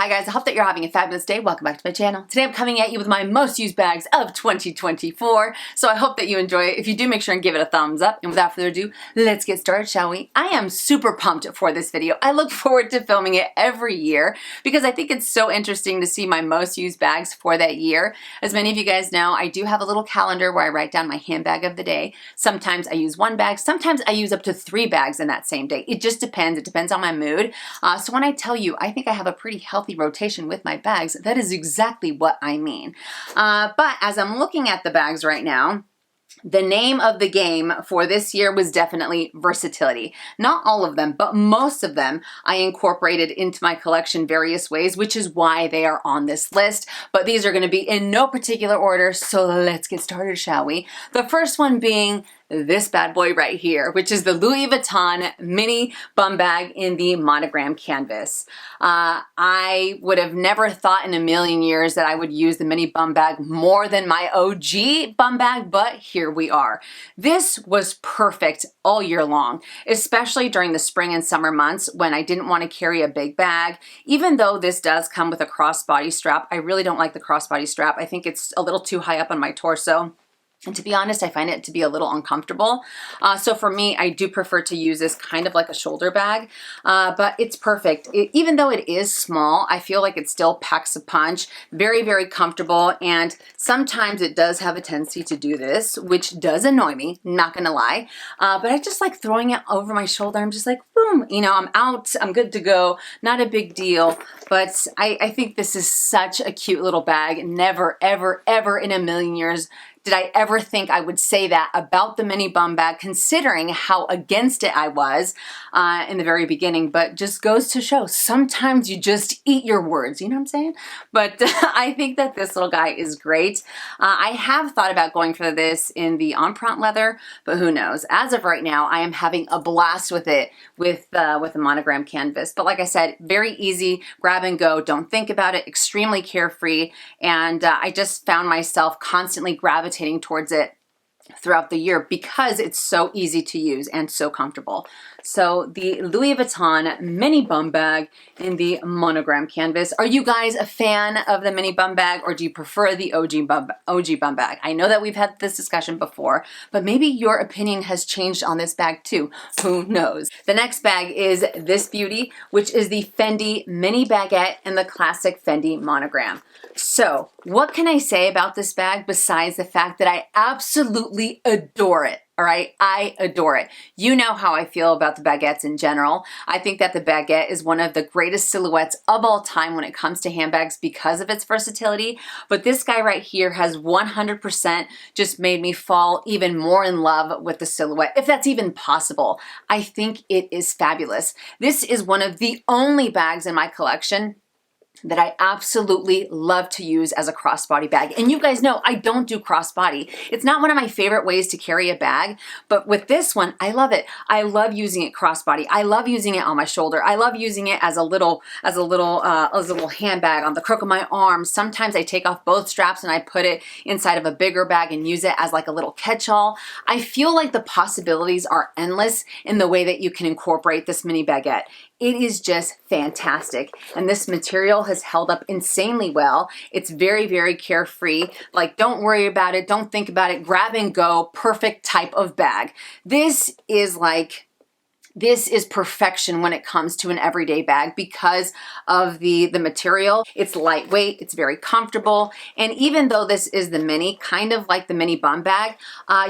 Hi guys, I hope that you're having a fabulous day. Welcome back to my channel. Today I'm coming at you with my most used bags of 2024. So I hope that you enjoy it. If you do, make sure and give it a thumbs up. And without further ado, let's get started, shall we? I am super pumped for this video. I look forward to filming it every year because I think it's so interesting to see my most used bags for that year. As many of you guys know, I do have a little calendar where I write down my handbag of the day. Sometimes I use one bag, sometimes I use up to 3 bags in that same day. It just depends. It depends on my mood. So when I tell you, I think I have a pretty healthy rotation with my bags, that is exactly what I mean. But as I'm looking at the bags right now, the name of the game for this year was definitely versatility. Not all of them, but most of them I incorporated into my collection various ways, which is why they are on this list. But these are going to be in no particular order, so let's get started, shall we? The first one being this bad boy right here, which is the Louis Vuitton mini bum bag in the monogram canvas. I would have never thought in a million years that I would use the mini bum bag more than my OG bum bag, but here we are. This was perfect all year long, especially during the spring and summer months when I didn't want to carry a big bag. Even though this does come with a crossbody strap, I really don't like the crossbody strap. I think it's a little too high up on my torso. And to be honest, I find it to be a little uncomfortable. So for me, I do prefer to use this kind of like a shoulder bag, but it's perfect. Even though it is small, I feel like it still packs a punch. Very, very comfortable. And sometimes it does have a tendency to do this, which does annoy me, not gonna lie. But I just like throwing it over my shoulder. I'm just like, boom, you know, I'm out, I'm good to go. Not a big deal. But I think this is such a cute little bag. Never, ever, ever in a million years did I ever think I would say that about the mini bum bag, considering how against it I was in the very beginning, but just goes to show, sometimes you just eat your words, you know what I'm saying? But I think that this little guy is great. I have thought about going for this in the empreinte leather, but who knows? As of right now, I am having a blast with it with the monogram canvas. But like I said, very easy, grab and go, don't think about it, extremely carefree, and I just found myself constantly gravitating towards it throughout the year because it's so easy to use and so comfortable. So the Louis Vuitton mini bum bag in the monogram canvas. Are you guys a fan of the mini bum bag, or do you prefer the OG bum bag? I know that we've had this discussion before, but maybe your opinion has changed on this bag too. Who knows? The next bag is this beauty, which is the Fendi mini baguette in the classic Fendi monogram. So what can I say about this bag besides the fact that I absolutely adore it? All right, I adore it. You know how I feel about the baguettes in general. I think that the baguette is one of the greatest silhouettes of all time when it comes to handbags because of its versatility. But this guy right here has 100% just made me fall even more in love with the silhouette, if that's even possible. I think it is fabulous. This is one of the only bags in my collection that I absolutely love to use as a crossbody bag. And you guys know I don't do crossbody. It's not one of my favorite ways to carry a bag, but with this one, I love it. I love using it crossbody. I love using it on my shoulder. I love using it as a little handbag on the crook of my arm. Sometimes I take off both straps and I put it inside of a bigger bag and use it as like a little catch-all. I feel like the possibilities are endless in the way that you can incorporate this mini baguette. It is just fantastic. And this material has held up insanely well. It's very, very carefree. Like, don't worry about it. Don't think about it. Grab and go. Perfect type of bag. This is perfection when it comes to an everyday bag because of the material. It's lightweight, it's very comfortable, and even though this is the mini, kind of like the mini bum bag,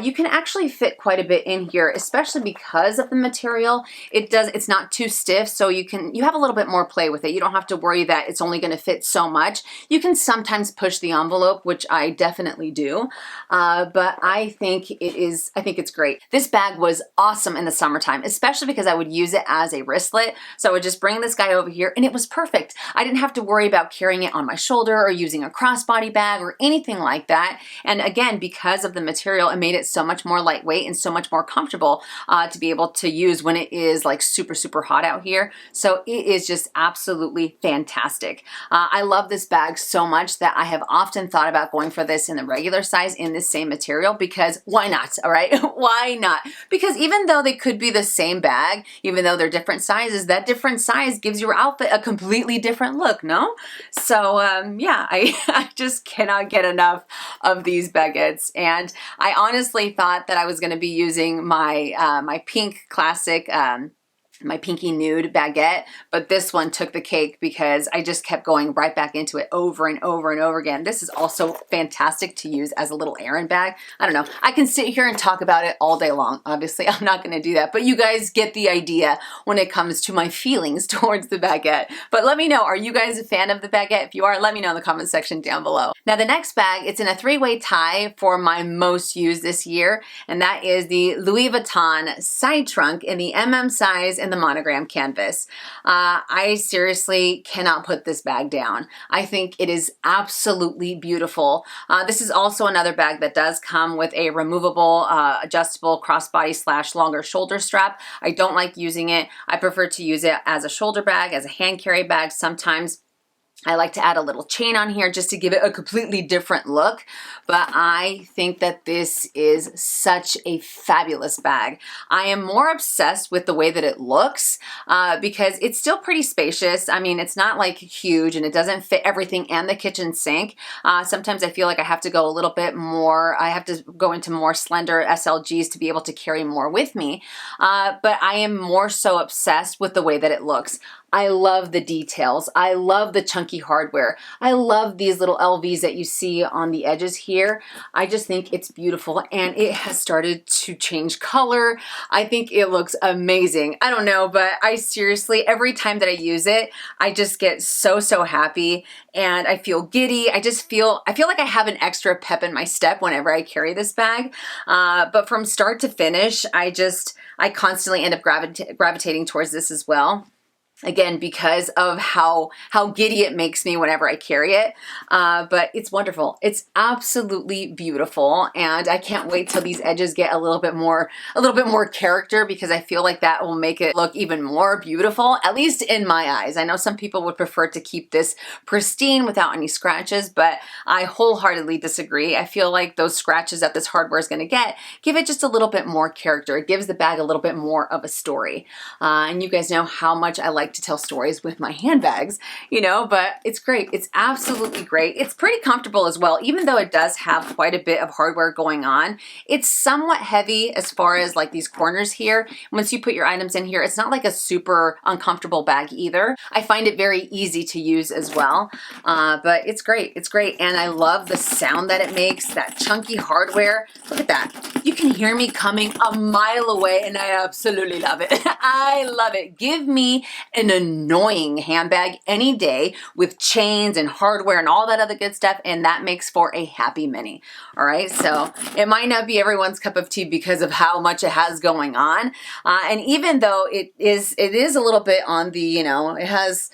you can actually fit quite a bit in here, especially because of the material. It's not too stiff, so you have a little bit more play with it. You don't have to worry that it's only going to fit so much. You can sometimes push the envelope, which I definitely do, but I think it's great. This bag was awesome in the summertime, especially because I would use it as a wristlet. So I would just bring this guy over here and it was perfect. I didn't have to worry about carrying it on my shoulder or using a crossbody bag or anything like that. And again, because of the material, it made it so much more lightweight and so much more comfortable to be able to use when it is like super, super hot out here. So it is just absolutely fantastic. I love this bag so much that I have often thought about going for this in the regular size in this same material because why not? All right, why not? Because even though they could be the same bag, bag, even though they're different sizes, that different size gives your outfit a completely different look, no? So yeah, I just cannot get enough of these baguettes. And I honestly thought that I was going to be using my my pink classic my pinky nude baguette, but this one took the cake because I just kept going right back into it over and over and over again. This is also fantastic to use as a little errand bag. I don't know, I can sit here and talk about it all day long. Obviously, I'm not going to do that, but you guys get the idea when it comes to my feelings towards the baguette. But let me know, are you guys a fan of the baguette? If you are, let me know in the comment section down below. Now the next bag, it's in a three-way tie for my most used this year, and that is the Louis Vuitton side trunk in the size and the monogram canvas. I seriously cannot put this bag down. I think it is absolutely beautiful. This is also another bag that does come with a removable, adjustable crossbody / longer shoulder strap. I don't like using it. I prefer to use it as a shoulder bag, as a hand carry bag. Sometimes I like to add a little chain on here just to give it a completely different look, but I think that this is such a fabulous bag. I am more obsessed with the way that it looks because it's still pretty spacious. I mean, it's not like huge and it doesn't fit everything and the kitchen sink. Sometimes I feel like I have to go a little bit more, I have to go into more slender SLGs to be able to carry more with me, but I am more so obsessed with the way that it looks. I love the details. I love the chunky hardware. I love these little LVs that you see on the edges here. I just think it's beautiful and it has started to change color. I think it looks amazing. I don't know, but I seriously, every time that I use it, I just get so happy and I feel giddy. I feel like I have an extra pep in my step whenever I carry this bag. But from start to finish, I constantly end up gravitating towards this as well. Again, because of how giddy it makes me whenever I carry it, but it's wonderful. It's absolutely beautiful, and I can't wait till these edges get a little bit more character, because I feel like that will make it look even more beautiful, at least in my eyes. I know some people would prefer to keep this pristine without any scratches, but I wholeheartedly disagree. I feel like those scratches that this hardware is going to give it just a little bit more character. It gives the bag a little bit more of a story, and you guys know how much I like to tell stories with my handbags, you know, but it's great. It's absolutely great. It's pretty comfortable as well, even though it does have quite a bit of hardware going on. It's somewhat heavy as far as like these corners here. Once you put your items in here, it's not like a super uncomfortable bag either. I find it very easy to use as well, but it's great. It's great. And I love the sound that it makes, that chunky hardware. Look at that. You can hear me coming a mile away, and I absolutely love it. I love it. Give me an annoying handbag any day with chains and hardware and all that other good stuff, and that makes for a happy mini. All right, so it might not be everyone's cup of tea because of how much it has going on, and even though it is a little bit on the, you know, it has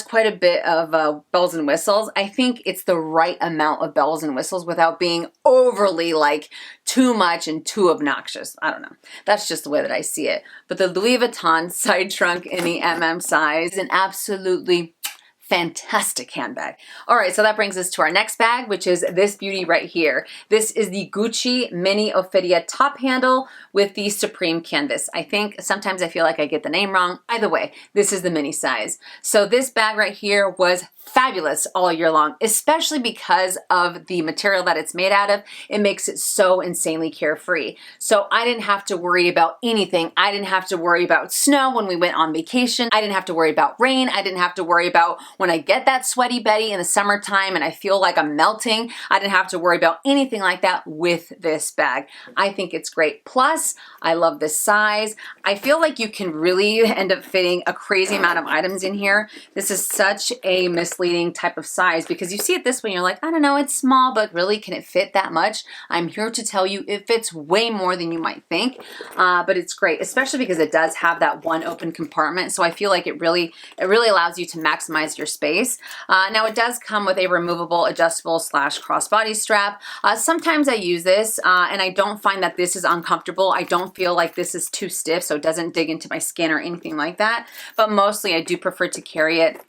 quite a bit of bells and whistles. I think it's the right amount of bells and whistles without being overly like too much and too obnoxious. I don't know. That's just the way that I see it. But the Louis Vuitton side trunk in the size is an absolutely fantastic handbag. All right, so that brings us to our next bag, which is this beauty right here. This is the Gucci Mini Ophidia top handle with the Supreme canvas. I think sometimes I feel like I get the name wrong. Either way, this is the mini size. So this bag right here was fabulous all year long, especially because of the material that it's made out of. It makes it so insanely carefree. So I didn't have to worry about anything. I didn't have to worry about snow when we went on vacation. I didn't have to worry about rain. I didn't have to worry about when I get that sweaty Betty in the summertime and I feel like I'm melting. I didn't have to worry about anything like that with this bag. I think it's great. Plus, I love this size. I feel like you can really end up fitting a crazy amount of items in here. This is such a misleading type of size because you see it this way and you're like, I don't know, it's small, but really, can it fit that much? I'm here to tell you it fits way more than you might think, but it's great, especially because it does have that one open compartment. So I feel like it really allows you to maximize your space. Now it does come with a removable, adjustable / crossbody strap. Sometimes I use this and I don't find that this is uncomfortable. I don't feel like this is too stiff, so it doesn't dig into my skin or anything like that. But mostly I do prefer to carry it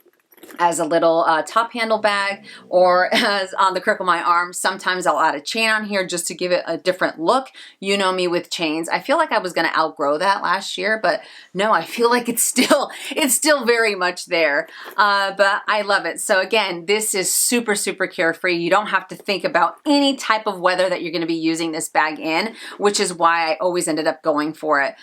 as a little top handle bag, or as on the crook of my arm. Sometimes I'll add a chain on here just to give it a different look. You know me with chains. I feel like I was gonna outgrow that last year, but no, I feel like it's still very much there. But I love it. So again, this is super, super carefree. You don't have to think about any type of weather that you're gonna be using this bag in, which is why I always ended up going for it.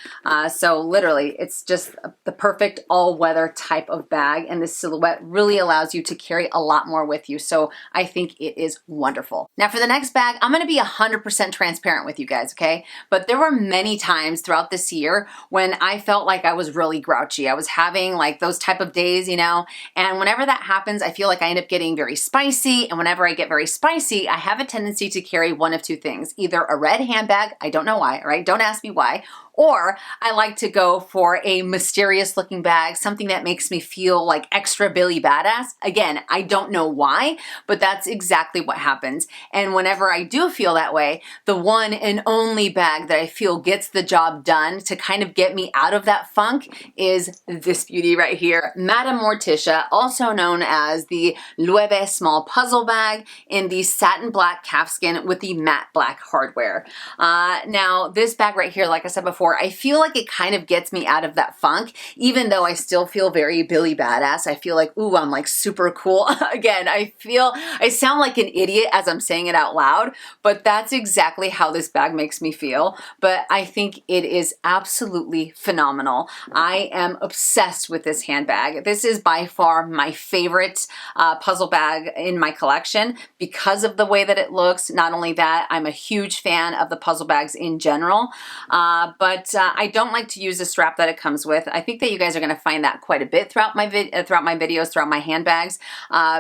So literally, it's just the perfect all-weather type of bag, and this silhouette really allows you to carry a lot more with you. So I think it is wonderful. Now for the next bag, I'm gonna be 100% transparent with you guys, okay? But there were many times throughout this year when I felt like I was really grouchy. I was having like those type of days, you know? And whenever that happens, I feel like I end up getting very spicy. And whenever I get very spicy, I have a tendency to carry one of two things: either a red handbag, I don't know why, right? Don't ask me why. Or I like to go for a mysterious looking bag, something that makes me feel like extra Billy Badass. Again, I don't know why, but that's exactly what happens. And whenever I do feel that way, the one and only bag that I feel gets the job done to kind of get me out of that funk is this beauty right here. Madame Morticia, also known as the Loewe small puzzle bag in the satin black calfskin with the matte black hardware. Now this bag right here, like I said before, I feel like it kind of gets me out of that funk, even though I still feel very Billy Badass. I feel like, ooh, I'm like super cool. Again, I sound like an idiot as I'm saying it out loud, but that's exactly how this bag makes me feel. But I think it is absolutely phenomenal. I am obsessed with this handbag. This is by far my favorite puzzle bag in my collection because of the way that it looks. Not only that, I'm a huge fan of the puzzle bags in general, but I don't like to use the strap that it comes with. I think that you guys are going to find that quite a bit throughout my videos, throughout my handbags,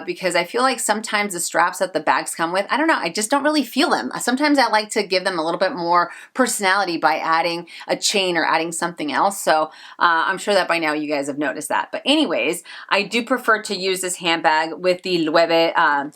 because I feel like sometimes the straps that the bags come with, I don't know, I just don't really feel them. Sometimes I like to give them a little bit more personality by adding a chain or adding something else. So I'm sure that by now you guys have noticed that. But anyways, I do prefer to use this handbag with the Loewe,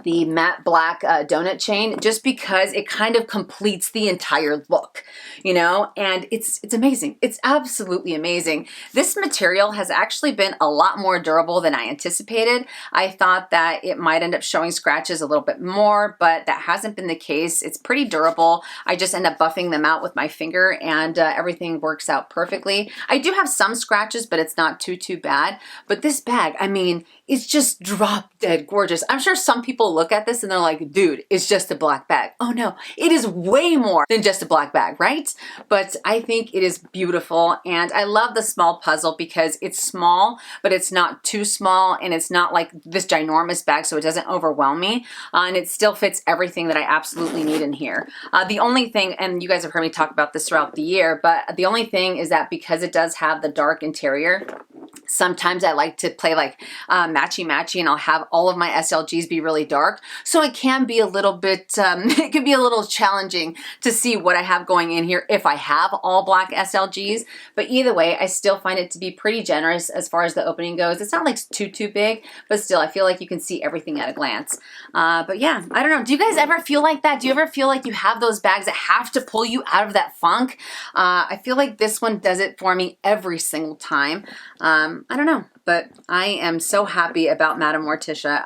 the matte black donut chain, just because it kind of completes the entire look, you know, and it's amazing. It's absolutely amazing. This material has actually been a lot more durable than I anticipated. I thought that it might end up showing scratches a little bit more, but that hasn't been the case. It's pretty durable. I just end up buffing them out with my finger, and everything works out perfectly. I do have some scratches, but it's not too bad. But this bag, I mean, it's just drop dead gorgeous. I'm sure some people look at this and they're like, dude, it's just a black bag. Oh no, it is way more than just a black bag, right? But I think it is beautiful, and I love the small puzzle because it's small, but it's not too small, and it's not like this ginormous bag, so it doesn't overwhelm me, and it still fits everything that I absolutely need in here. The only thing, and you guys have heard me talk about this throughout the year, but the only thing is that because it does have the dark interior, sometimes I like to play like matchy-matchy, and I'll have all of my SLGs be really dark. So it can be a little bit, it can be a little challenging to see what I have going in here if I have all black SLGs. But either way, I still find it to be pretty generous as far as the opening goes. It's not like too big, but still, I feel like you can see everything at a glance. But yeah, I don't know. Do you guys ever feel like that? Do you ever feel like you have those bags that have to pull you out of that funk? I feel like this one does it for me every single time. I don't know, but I am so happy about Madame Morticia.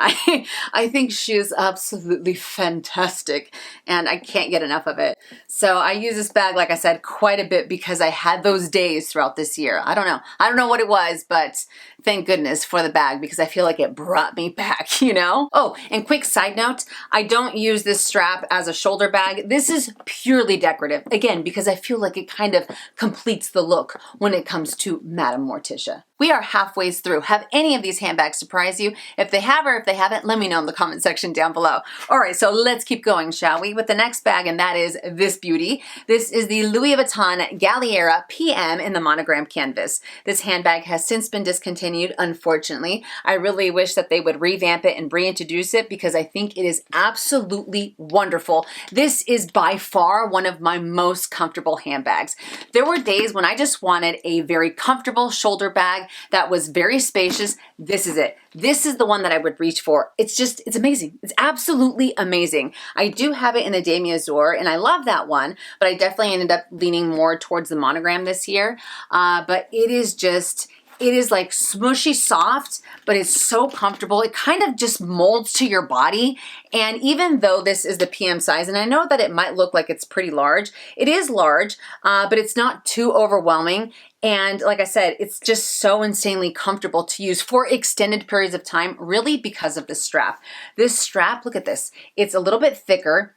I think she is absolutely fantastic, and I can't get enough of it. So I use this bag, like I said, quite a bit because I had those days throughout this year. I don't know what it was, but thank goodness for the bag because I feel like it brought me back, you know? Oh, and quick side note, I don't use this strap as a shoulder bag. This is purely decorative, again, because I feel like it kind of completes the look when it comes to Madame Morticia. We are halfway through. Have any of these handbags surprised you? If they have or if they haven't, let me know in the comment section down below. All right, so let's keep going, shall we? With the next bag, and that is this beauty. This is the Louis Vuitton Gallera PM in the monogram canvas. This handbag has since been discontinued, unfortunately. I really wish that they would revamp it and reintroduce it because I think it is absolutely wonderful. This is by far one of my most comfortable handbags. There were days when I just wanted a very comfortable shoulder bag that was very spacious. This is it. This is the one that I would reach for. It's amazing. It's absolutely amazing. I do have it in a demi-azur, and I love that one, but I definitely ended up leaning more towards the monogram this year. But it is just, It is like smushy soft, but it's so comfortable. It kind of just molds to your body. And even though this is the PM size, and I know that it might look like it's pretty large, it is large, but it's not too overwhelming. And like I said, it's just so insanely comfortable to use for extended periods of time, really because of the strap. This strap, look at this. It's a little bit thicker.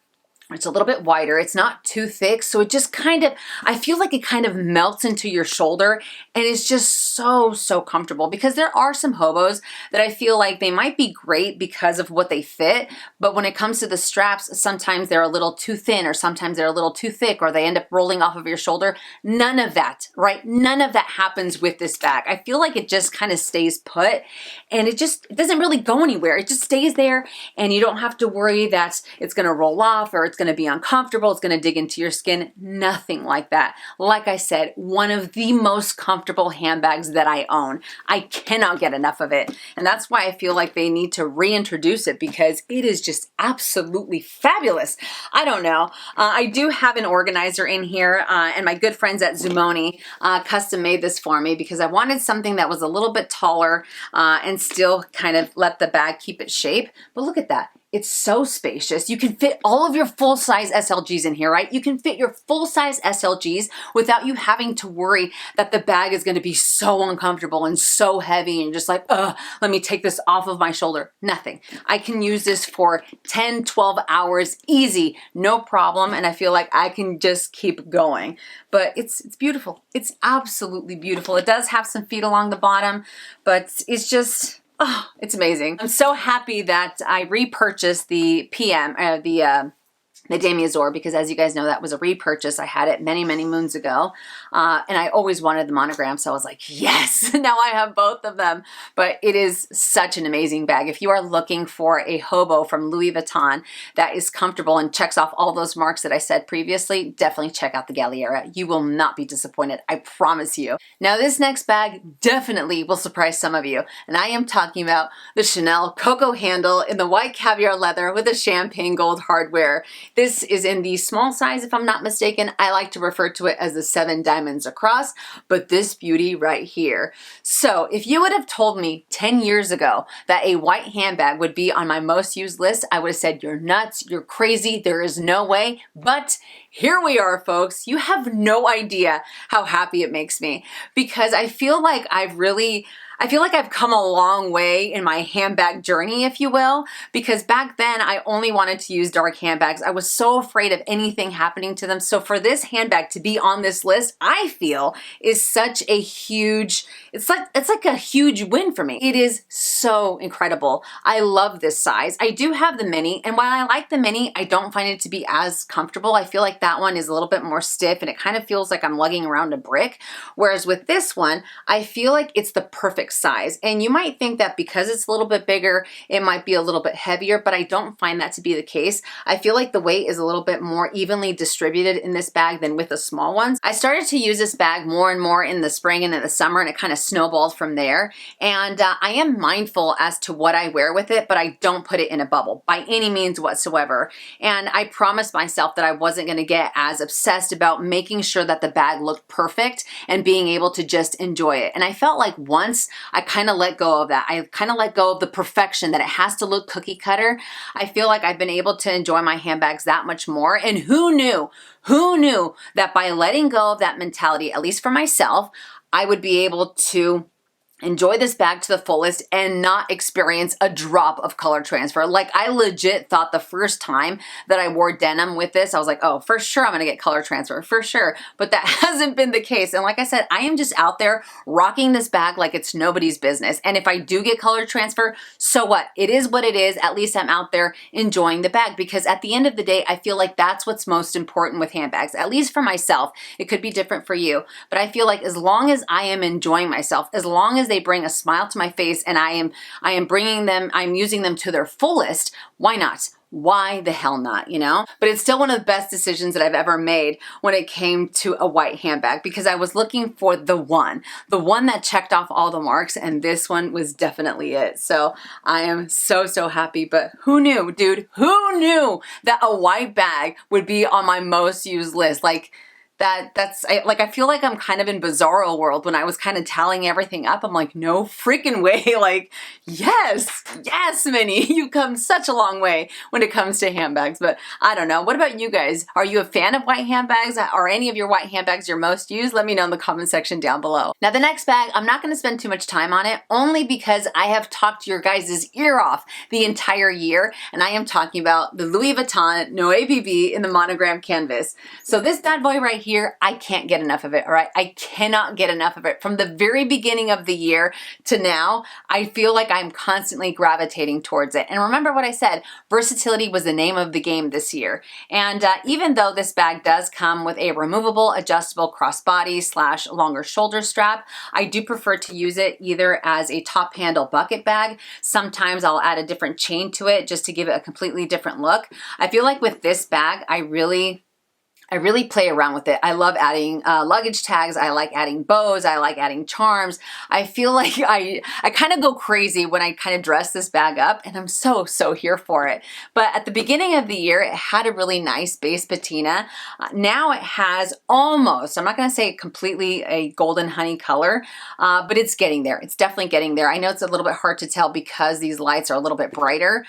It's a little bit wider. It's not too thick. So it just kind of, I feel like it kind of melts into your shoulder, and it's just so, so comfortable, because there are some hobos that I feel like they might be great because of what they fit. But when it comes to the straps, sometimes they're a little too thin, or sometimes they're a little too thick, or they end up rolling off of your shoulder. None of that, right? None of that happens with this bag. I feel like it just kind of stays put, and it doesn't really go anywhere. It just stays there, and you don't have to worry that it's going to roll off or it's going to be uncomfortable, it's going to dig into your skin. Nothing like that. Like I said, one of the most comfortable handbags that I own. I cannot get enough of it. And that's why I feel like they need to reintroduce it, because it is just absolutely fabulous. I don't know. I do have an organizer in here, and my good friends at Zumoni custom made this for me, because I wanted something that was a little bit taller and still kind of let the bag keep its shape. But look at that. It's so spacious. You can fit all of your full-size SLGs in here, right? You can fit your full-size SLGs without you having to worry that the bag is going to be so uncomfortable and so heavy and just like, let me take this off of my shoulder. Nothing. I can use this for 10, 12 hours easy, no problem, and I feel like I can just keep going. But it's beautiful. It's absolutely beautiful. It does have some feet along the bottom, but it's just... oh, it's amazing. I'm so happy that I repurchased the the Demi-Azur, because as you guys know, that was a repurchase. I had it many, many moons ago, and I always wanted the monogram, so I was like, yes, now I have both of them. But it is such an amazing bag. If you are looking for a hobo from Louis Vuitton that is comfortable and checks off all those marks that I said previously, definitely check out the Gallera. You will not be disappointed, I promise you. Now this next bag definitely will surprise some of you, and I am talking about the Chanel Coco handle in the white caviar leather with the champagne gold hardware. This is in the small size, if I'm not mistaken. I like to refer to it as the 7 diamonds across, but this beauty right here. So if you would have told me 10 years ago that a white handbag would be on my most used list, I would have said, you're nuts, you're crazy, there is no way. But here we are, folks. You have no idea how happy it makes me, because I feel like I've come a long way in my handbag journey, if you will, because back then I only wanted to use dark handbags. I was so afraid of anything happening to them. So for this handbag to be on this list, I feel is such a huge, it's like a huge win for me. It is so incredible. I love this size. I do have the mini, and while I like the mini, I don't find it to be as comfortable. I feel like that one is a little bit more stiff, and it kind of feels like I'm lugging around a brick. Whereas with this one, I feel like it's the perfect size. And you might think that because it's a little bit bigger, it might be a little bit heavier, but I don't find that to be the case. I feel like the weight is a little bit more evenly distributed in this bag than with the small ones. I started to use this bag more and more in the spring and in the summer, and it kind of snowballed from there. And I am mindful as to what I wear with it, but I don't put it in a bubble by any means whatsoever. And I promised myself that I wasn't going to get as obsessed about making sure that the bag looked perfect and being able to just enjoy it. And I felt like once I kind of let go of that, I kind of let go of the perfection that it has to look cookie cutter, I feel like I've been able to enjoy my handbags that much more. And who knew that by letting go of that mentality, at least for myself, I would be able to enjoy this bag to the fullest and not experience a drop of color transfer. Like, I legit thought the first time that I wore denim with this, I was like, oh, for sure I'm gonna get color transfer, for sure. But that hasn't been the case. And like I said, I am just out there rocking this bag like it's nobody's business. And if I do get color transfer, so what? It is what it is. At least I'm out there enjoying the bag, because at the end of the day, I feel like that's what's most important with handbags, at least for myself. It could be different for you, but I feel like as long as I am enjoying myself, as long as they bring a smile to my face and I am bringing them, I'm using them to their fullest, why not? Why the hell not, you know? But it's still one of the best decisions that I've ever made when it came to a white handbag, because I was looking for the one that checked off all the marks, and this one was definitely it. So I am so, so happy. But who knew, dude? Who knew that a white bag would be on my most used list? Like, I feel like I'm kind of in bizarro world when I was kind of tallying everything up. I'm like, no freaking way. Like, yes, Minnie, you've come such a long way when it comes to handbags. But I don't know. What about you guys? Are you a fan of white handbags? Are any of your white handbags your most used? Let me know in the comment section down below. Now, the next bag, I'm not going to spend too much time on it, only because I have talked your guys' ear off the entire year, and I am talking about the Louis Vuitton Noé BB in the monogram canvas. So this bad boy right here, I can't get enough of it, all right? I cannot get enough of it. From the very beginning of the year to now, I feel like I'm constantly gravitating towards it. And remember what I said, versatility was the name of the game this year. And even though this bag does come with a removable, adjustable crossbody / longer shoulder strap, I do prefer to use it either as a top handle bucket bag. Sometimes I'll add a different chain to it just to give it a completely different look. I feel like with this bag, I really play around with it. I love adding luggage tags. I like adding bows. I like adding charms. I feel like I kind of go crazy when I kind of dress this bag up, and I'm so here for it. But at the beginning of the year, it had a really nice base patina. Now it has almost, I'm not going to say completely a golden honey color, but it's getting there. It's definitely getting there. I know it's a little bit hard to tell because these lights are a little bit brighter.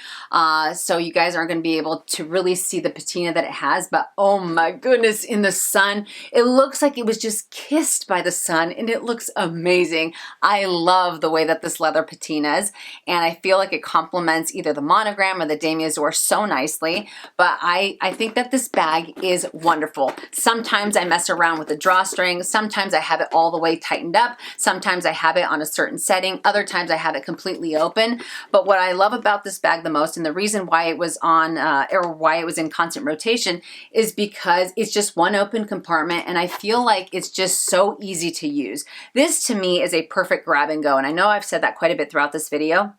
So you guys aren't going to be able to really see the patina that it has, but oh my goodness, in the sun, it looks like it was just kissed by the sun, and it looks amazing. I love the way that this leather patinas, and I feel like it complements either the monogram or the demi-azur so nicely, but I think that this bag is wonderful. Sometimes I mess around with the drawstring, sometimes I have it all the way tightened up, sometimes I have it on a certain setting, other times I have it completely open. But what I love about this bag the most, and the reason why it was on, or why it was in constant rotation, is because it's just one open compartment, and I feel like it's just so easy to use. This to me is a perfect grab and go, and I know I've said that quite a bit throughout this video,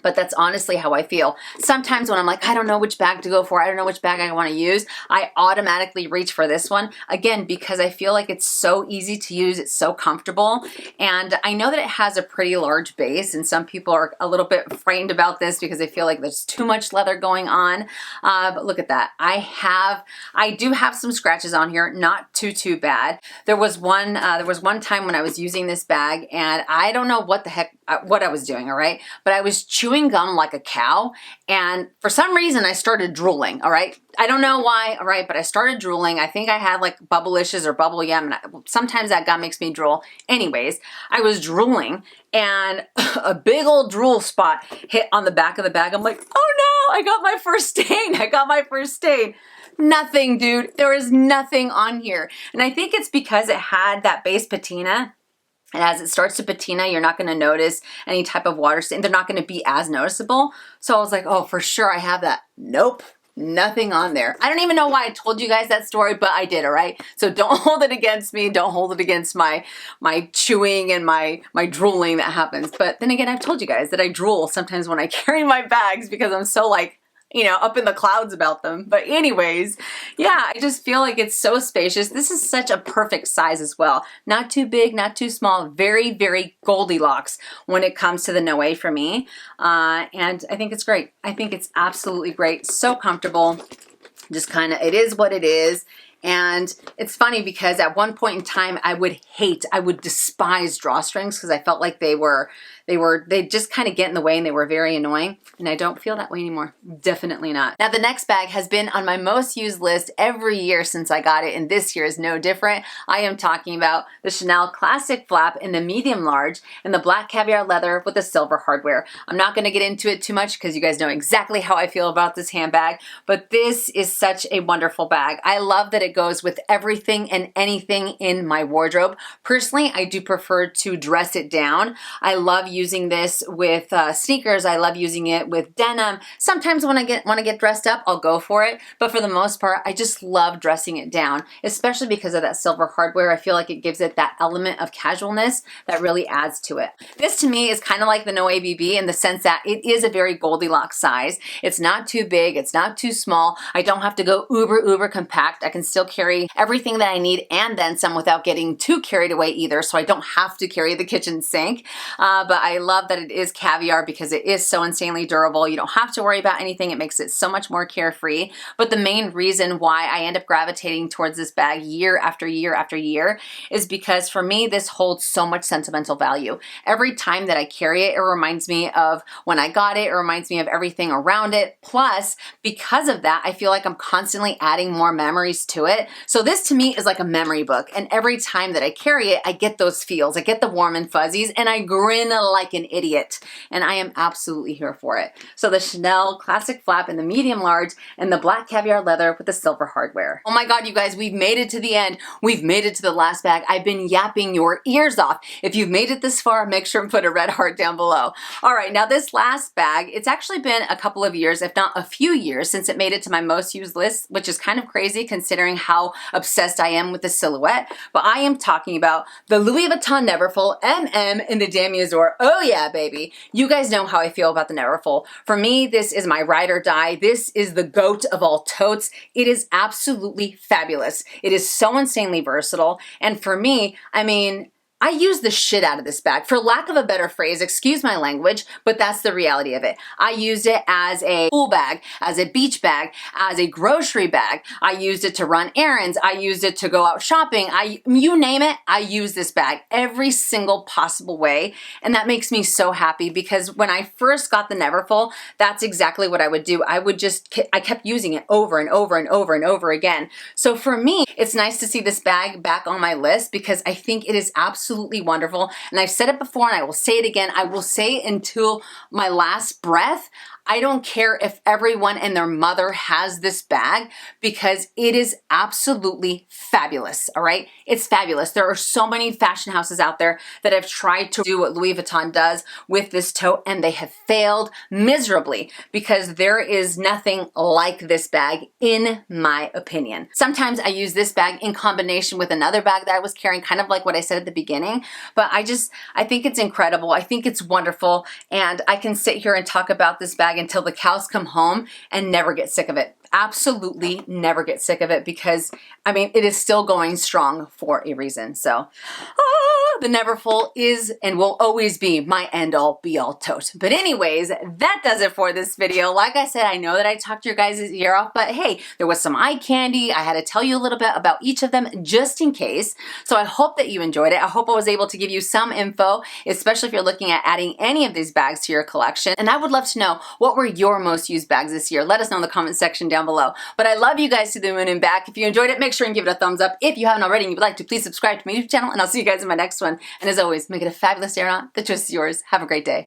but that's honestly how I feel. Sometimes when I'm like, I don't know which bag to go for, I don't know which bag I want to use, I automatically reach for this one. Again, because I feel like it's so easy to use, it's so comfortable. And I know that it has a pretty large base, and some people are a little bit frightened about this because they feel like there's too much leather going on. But look at that. I do have some scratches on here, not too bad. There was one time when I was using this bag, and I don't know what the heck, what I was doing, all right? But I was chewing gum like a cow, and for some reason I started drooling, all right? I don't know why, all right, but I started drooling. I think I had like bubblicious or bubble yum, and sometimes that gum makes me drool. Anyways, I was drooling, and a big old drool spot hit on the back of the bag. I'm like, oh no, I got my first stain. I got my first stain. Nothing, dude. There is nothing on here. And I think it's because it had that base patina. And as it starts to patina, you're not going to notice any type of water stain. They're not going to be as noticeable. So I was like, oh, for sure I have that. Nope. Nothing on there. I don't even know why I told you guys that story, but I did, all right? So don't hold it against me. Don't hold it against my chewing and my drooling that happens. But then again, I've told you guys that I drool sometimes when I carry my bags because I'm so like, you know, up in the clouds about them. But anyways, yeah, I just feel like it's so spacious. This is such a perfect size as well. Not too big, not too small, very Goldilocks when it comes to the Noé for me. And I think it's great. I think it's absolutely great. So comfortable. Just kind of, it is what it is. And it's funny because at one point in time, I would despise drawstrings because I felt like they just kind of get in the way and they were very annoying. And I don't feel that way anymore. Definitely not. Now the next bag has been on my most used list every year since I got it, and this year is no different. I am talking about the Chanel Classic Flap in the medium large and the black caviar leather with the silver hardware. I'm not going to get into it too much because you guys know exactly how I feel about this handbag, but this is such a wonderful bag. I love that it goes with everything and anything in my wardrobe. Personally, I do prefer to dress it down. I love using this with sneakers. I love using it with denim. Sometimes when I want to get dressed up, I'll go for it. But for the most part, I just love dressing it down, especially because of that silver hardware. I feel like it gives it that element of casualness that really adds to it. This to me is kind of like the Noé BB in the sense that it is a very Goldilocks size. It's not too big. It's not too small. I don't have to go uber compact. I can still carry everything that I need and then some without getting too carried away either. So I don't have to carry the kitchen sink. But I love that it is caviar because it is so insanely durable. You don't have to worry about anything. It makes it so much more carefree. But the main reason why I end up gravitating towards this bag year after year after year is because for me, this holds so much sentimental value. Every time that I carry it, it reminds me of when I got it. It reminds me of everything around it. Plus, because of that, I feel like I'm constantly adding more memories to it. So this to me is like a memory book. And every time that I carry it, I get those feels. I get the warm and fuzzies and I grin like an idiot. And I am absolutely here for it. So the Chanel classic flap in the medium large and the black caviar leather with the silver hardware. Oh my God, you guys, we've made it to the end. We've made it to the last bag. I've been yapping your ears off. If you've made it this far, make sure and put a red heart down below. All right, now this last bag, it's actually been a couple of years, if not a few years, since it made it to my most used list, which is kind of crazy considering how obsessed I am with the silhouette. But I am talking about the Louis Vuitton Neverfull MM in the Damier. Oh yeah, baby. You guys know how I feel about the Neverfull. For me, this is my ride or die. This is the GOAT of all totes. It is absolutely fabulous. It is so insanely versatile. And for me, I mean, I use the shit out of this bag. For lack of a better phrase, excuse my language, but that's the reality of it. I used it as a pool bag, as a beach bag, as a grocery bag. I used it to run errands. I used it to go out shopping. You name it, I use this bag every single possible way. And that makes me so happy because when I first got the Neverfull, that's exactly what I would do. I kept using it over and over and over and over again. So for me, it's nice to see this bag back on my list because I think it is absolutely wonderful. And I've said it before and I will say it again. I will say it until my last breath. I don't care if everyone and their mother has this bag because it is absolutely fabulous, all right? It's fabulous. There are so many fashion houses out there that have tried to do what Louis Vuitton does with this tote and they have failed miserably because there is nothing like this bag in my opinion. Sometimes I use this bag in combination with another bag that I was carrying, kind of like what I said at the beginning, but I think it's incredible. I think it's wonderful and I can sit here and talk about this bag until the cows come home and never get sick of it. Absolutely never get sick of it because, I mean, it is still going strong for a reason. So, the Neverfull is and will always be my end-all be-all tote. But anyways, that does it for this video. Like I said, I know that I talked your guys' ear off, but hey, there was some eye candy. I had to tell you a little bit about each of them just in case. So I hope that you enjoyed it. I hope I was able to give you some info, especially if you're looking at adding any of these bags to your collection. And I would love to know, what were your most used bags this year? Let us know in the comment section down below. But I love you guys to the moon and back. If you enjoyed it, make sure and give it a thumbs up. If you haven't already and you would like to, please subscribe to my YouTube channel and I'll see you guys in my next one. And as always, make it a fabulous day or not. The choice is yours. Have a great day.